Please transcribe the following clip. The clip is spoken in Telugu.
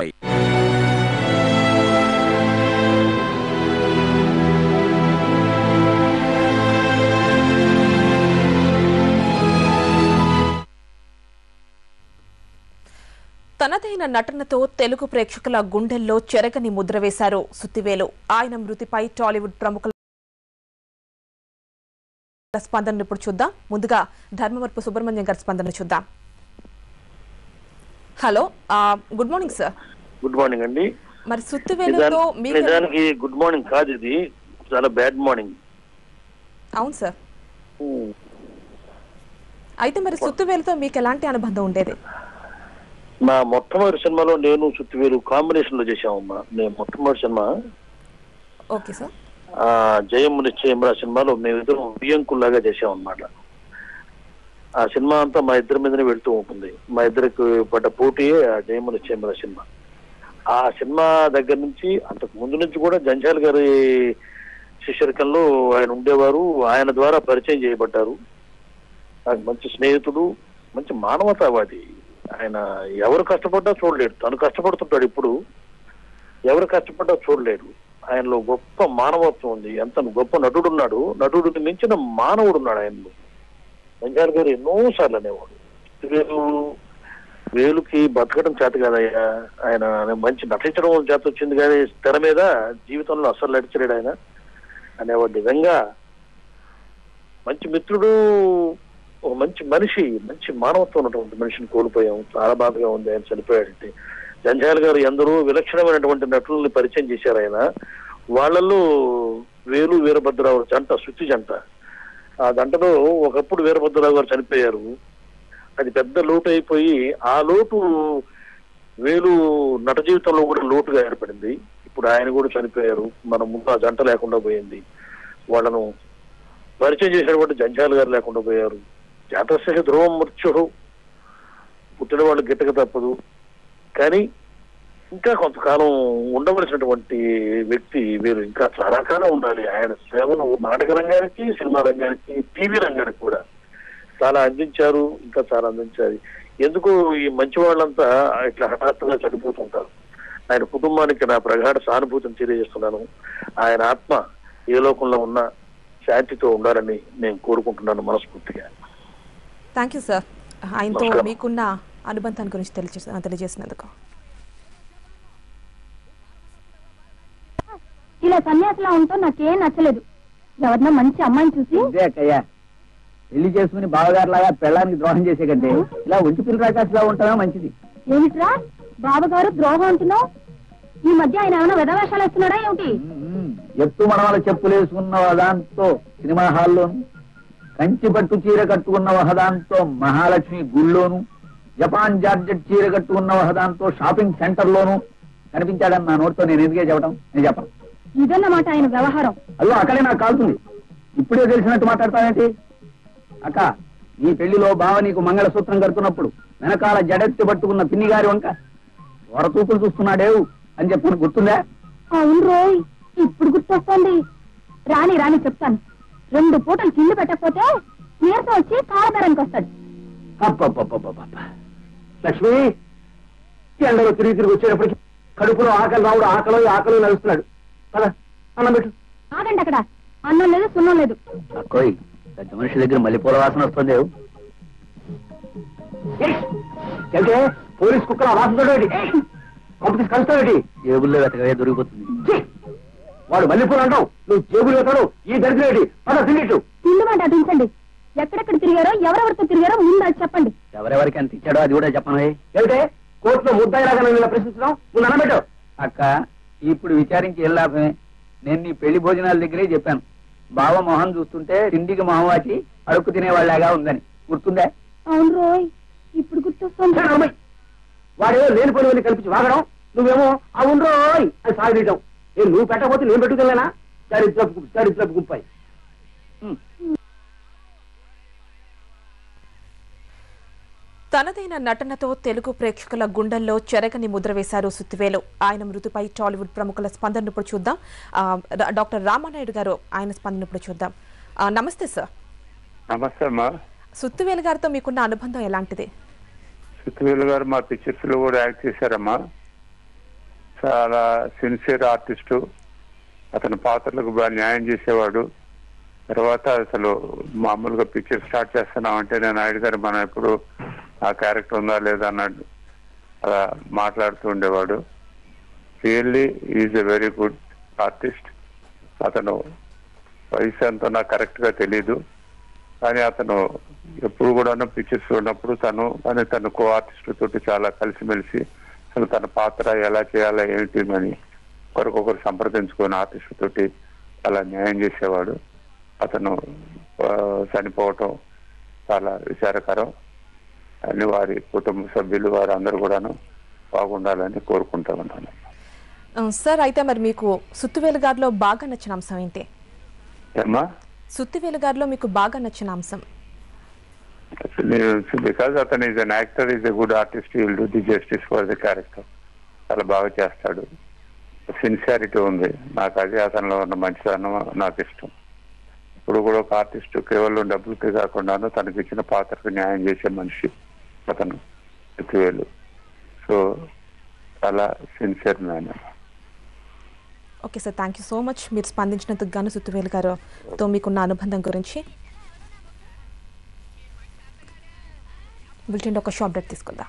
పై. తనదైన నటనతో తెలుగు ప్రేక్షకుల గుండెల్లో చెరగని ముద్ర వేశారు సుత్తివేలు. ఆయన మృతిపై టాలీవుడ్ ప్రముఖుల స్పందన ఇప్పుడు చూద్దాం. ముందుగా ధర్మవరపు సుబ్రహ్మణ్యం గారి స్పందన చూద్దాం. Hello, good morning sir. Good morning అండి. మరి సుత్తివేలుతో నిజానికి గుడ్ మార్నింగ్ కాదు, ఇది చాలా బ్యాడ్ మార్నింగ్. అవును సార్. అయితే మరి సుత్తివేలుతో మీకు ఎలాంటి అనుబంధం ఉండేది? మా మొట్టమొదటి సినిమాలో నేను సుత్తివేలు కాంబినేషన్ లో చేశామమ్మా. నేను మొట్టమొదటి సినిమా ఓకే సార్, జయము నిశ్చయమరా సినిమాలో మేమిద్దరం బియ్యంకుల్లాగా చేశామన్నమాట. ఆ సినిమా అంతా మా ఇద్దరి మీదనే వెళ్తూ ఉంటుంది. మా ఇద్దరికి పడ్డ పోటీయే ఆ జయము నిశ్చయమరా సినిమా. ఆ సినిమా దగ్గర నుంచి అంతకు ముందు నుంచి కూడా జంజాల్ గారి శిష్యరికంలో ఆయన ఉండేవారు. ఆయన ద్వారా పరిచయం చేయబడ్డారు. నాకు మంచి స్నేహితుడు, మంచి మానవతావాది. ఆయన ఎవరు కష్టపడ్డా చూడలేడు, తను కష్టపడుతుంటాడు. ఇప్పుడు ఎవరు కష్టపడ్డా చూడలేడు. ఆయనలో గొప్ప మానవత్వం ఉంది. ఎంత గొప్ప నటుడున్నాడు, నటుడిని మించిన మానవుడు ఉన్నాడు ఆయనలో. జంజాల్ గారు ఎన్నోసార్లు అనేవాడు, వేలుకి బతకడం చేత కాదయ్యా, ఆయన మంచి నటించడం చేత వచ్చింది కానీ తెర మీద జీవితంలో అస్సలు నడిచలేడు ఆయన అనేవాడు. నిజంగా మంచి మిత్రుడు, ఒక మంచి మనిషి, మంచి మానవత్వం ఉన్నటువంటి మనిషిని కోల్పోయాం. చాలా బాధగా ఉంది ఆయన చనిపోయాడంటే. జంజాల్ గారు ఎందరో విలక్షణమైనటువంటి నటుల్ని పరిచయం చేశారు ఆయన. వాళ్ళల్లో వేలు వీరభద్రరావు జంట, శృతి జంట. ఆ జంటలో ఒకప్పుడు వీరభద్రరావు గారు చనిపోయారు. అది పెద్ద లోటు అయిపోయి ఆ లోటు వేలు నట జీవితంలో కూడా లోటుగా ఏర్పడింది. ఇప్పుడు ఆయన కూడా చనిపోయారు. మన ముందు ఆ జంట లేకుండా పోయింది. వాళ్ళను పరిచయం చేసినటువంటి జంజాల్ గారు లేకుండా పోయారు. జాతస్య ధ్రువం మృత్యుడు, పుట్టిన వాళ్ళు గిట్టక తప్పదు. కానీ ఇంకా కొంతకాలం ఉండవలసినటువంటి వ్యక్తి వీరు, ఇంకా చాలా కాలం ఉండాలి. ఆయన సేవలు నాటక రంగానికి, సినిమా రంగానికి, టీవీ రంగానికి కూడా చాలా అందించారు. ఇంకా చాలా అందించాలి. ఎందుకు ఈ మంచి వాళ్ళంతా ఇట్లా హఠాత్తుగా చనిపోతుంటారు. ఆయన కుటుంబానికి నా ప్రగాఢ సానుభూతిని తెలియజేస్తున్నాను. ఆయన ఆత్మ ఏ లోకంలో ఉన్నా శాంతితో ఉండాలని నేను కోరుకుంటున్నాను మనస్ఫూర్తిగా. థ్యాంక్ యూ సార్, ఆయనతో మీకున్న అనుబంధాన్ని గురించి తెలియజేసినందుకు. ఇలా సన్యాసిలా ఉంటూ నాకేం నచ్చలేదు. ఎవరన్నా మంచి అమ్మాయిని చూసి పెళ్లి చేసుకుని బావగారులాగా పెళ్ళానికి ద్రోహం చేసే కంటే ఇలా ఒంటి పిల్ల రాకాశలా ఉంటామే మంచిది. ఏమిట్రా బావగారు ద్రోహం అంటున్నావు? ఈ మధ్య ఆయన ఏమైనా వెధవేషాలు వేస్తున్నాడా ఏమిటి? ఎత్తు మనవల చెప్పులు వేసుకున్న దాంతో సినిమా హాల్లోను, కంచి పట్టు చీర కట్టుకున్న వహదాంతో మహాలక్ష్మి గుళ్ళోను, జపాన్ జార్జెట్ చీర కట్టుకున్న వహదాంతో షాపింగ్ సెంటర్ లోను కనిపించాడని నా నోటితో నేను ఎందుకే చెప్పడం? నేను చెప్పను. ఇదన్నమాట ఆయన వ్యవహారం. అయ్యో అక్కడే నాకు కాలుతుంది. ఇప్పుడే తెలిసినట్టు మాట్లాడతావేంటి? అక్క, నీ పెళ్లిలో బావ నీకు మంగళసూత్రం కడుతున్నప్పుడు వెనకాల జడెత్తి పట్టుకున్న పిన్ని గారి వంక వరతూపులు చూస్తున్నాడేవు అని చెప్పాను, గుర్తుందా? అవును రోయ్, ఇప్పుడు గుర్తొస్తుంది. రాని రాని చెప్తాను. 2 పూటలు కింద పెట్టకపోతే నీరసం వచ్చి కాలబేరానికి వస్తాడు. లక్ష్మి, ఎండలో తిరిగి తిరిగి వచ్చేటప్పటికి కడుపులో ఆకలి రావుడు ఆకలి నడుస్తున్నాడు. కదా, అన్నం పెట్టు. ఆగండి అక్కడ. అన్నం లేదు, సున్నం లేదు. అక్కోయ్, పెద్ద మనిషి దగ్గర మల్లెపూల వాసన వస్తుంది. పోలీస్ కుక్కల వాసన కంపెనీ కలుస్తావేటి? జేబుల్లో వెతకగా దొరికిపోతుంది. వాడు మల్లెపూలు అంటావు, నువ్వు జేబులు వెతడు. ఈ దరిద్రేటి పద తిండిట్టు. తిండిమాట దించండి. ఎక్కడెక్కడ తిరిగారో, ఎవరెవరితో తిరిగారో ముందు అది చెప్పండి. ఎవరెవరికి ఎంత ఇచ్చాడో అది కూడా చెప్పను. ఏమిటే కోర్టులో ముద్దాయిలాగా నన్ను ప్రశ్నిస్తున్నావు? నువ్వు నన్నబెట్టు. అక్క, ఇప్పుడు విచారించి ఏం లాభమే? నేను నీ పెళ్లి భోజనాల దగ్గరే చెప్పాను, బావ మొహం చూస్తుంటే తిండికి మొహం వాచి అడుక్కు తినేవాళ్ళగా ఉందని. గుర్తుందా? అవును రోయ్, ఇప్పుడు గుర్తొస్తుంది. వాడేమో లేని పని కల్పించి వాగడం, నువ్వేమో అవును రోయ్ అని సాగదీయటం. నువ్వు పెట్టకపోతే నేను పెట్టుకెళ్ళానా? దరిద్రపు గుంపాయి. తనదైన నటనతో తెలుగు ప్రేక్షకుల గుండెల్లో చెరగని ముద్ర వేశారు సుత్తివేలు. ఆయన మృతిపై టాలీవుడ్ ప్రముఖుల స్పందన ఇప్పుడు చూద్దాం. డాక్టర్ రామానాయుడు గారు ఆయన స్పందన ఇప్పుడు చూద్దాం. నమస్తే సార్. నమస్తే అమ్మా. సుత్తివేలు గారితో మీకున్న అనుబంధం ఎలాంటిది? సుత్తివేలు గారు మా పిక్చర్స్ లో కూడా యాక్ట్ చేశారమ్మా. చాలా సిన్సియర్ ఆర్టిస్టు. అతని పాత్రలకు బాగా న్యాయం చేసేవాడు. తర్వాత అసలు మామూలుగా పిక్చర్ స్టార్ట్ చేస్తున్నాం అంటే నేను నాయుడు గారు మనం ఎప్పుడు ఆ క్యారెక్టర్ ఉందా లేదా అన్నాడు అలా మాట్లాడుతూ ఉండేవాడు. Really is a very good artist. అతను వయసు ఎంతో నాకు కరెక్ట్ గా తెలీదు, కానీ అతను ఎప్పుడు కూడాను పిక్చర్స్ ఉన్నప్పుడు తను కో ఆర్టిస్ట్ తోటి చాలా కలిసిమెలిసి అసలు తన పాత్ర ఎలా చేయాలా ఏమిటి అని ఒకరికొకరు సంప్రదించుకుని ఆర్టిస్ట్ తోటి చాలా న్యాయం చేసేవాడు. అతను చనిపోవటం చాలా విచారకరం అని వారి కుటుంబ సభ్యులు వారు అందరూ కూడాను బాగుండాలని కోరుకుంటా ఉన్నాను. సార్ అయితే మరి మీకు సుత్తివేలు గారిలో బాగా నచ్చిన అంశం ఏంటి? ఏమ్మా? సుత్తివేలు గారిలో మీకు బాగా నచ్చిన అంశం? బికాజ్ అతను is an actor, is a good artist, will do the justice for the character. చాలా బాగా చేస్తాడు. సిన్సియారిటీ ఉంది. నాకు అది అతనిలో ఉన్న మంచితనం నాకు ఇష్టం. ఇప్పుడు కూడా ఒక ఆర్టిస్ట్ కేవలం డబ్బులకి కాకుండాను తనకి ఇచ్చిన పాత్రకు న్యాయం చేసే మనిషి అతను సుత్తివేలు. సో చాలా sincere man. Okay sir, thank you so much మీరు స్పందించినందుకు గాను సుత్తివేలు గారితో మీకున్న అనుబంధం గురించి. బులెటిన్ ఒక షార్ట్ బ్రేక్ తీసుకుందాం.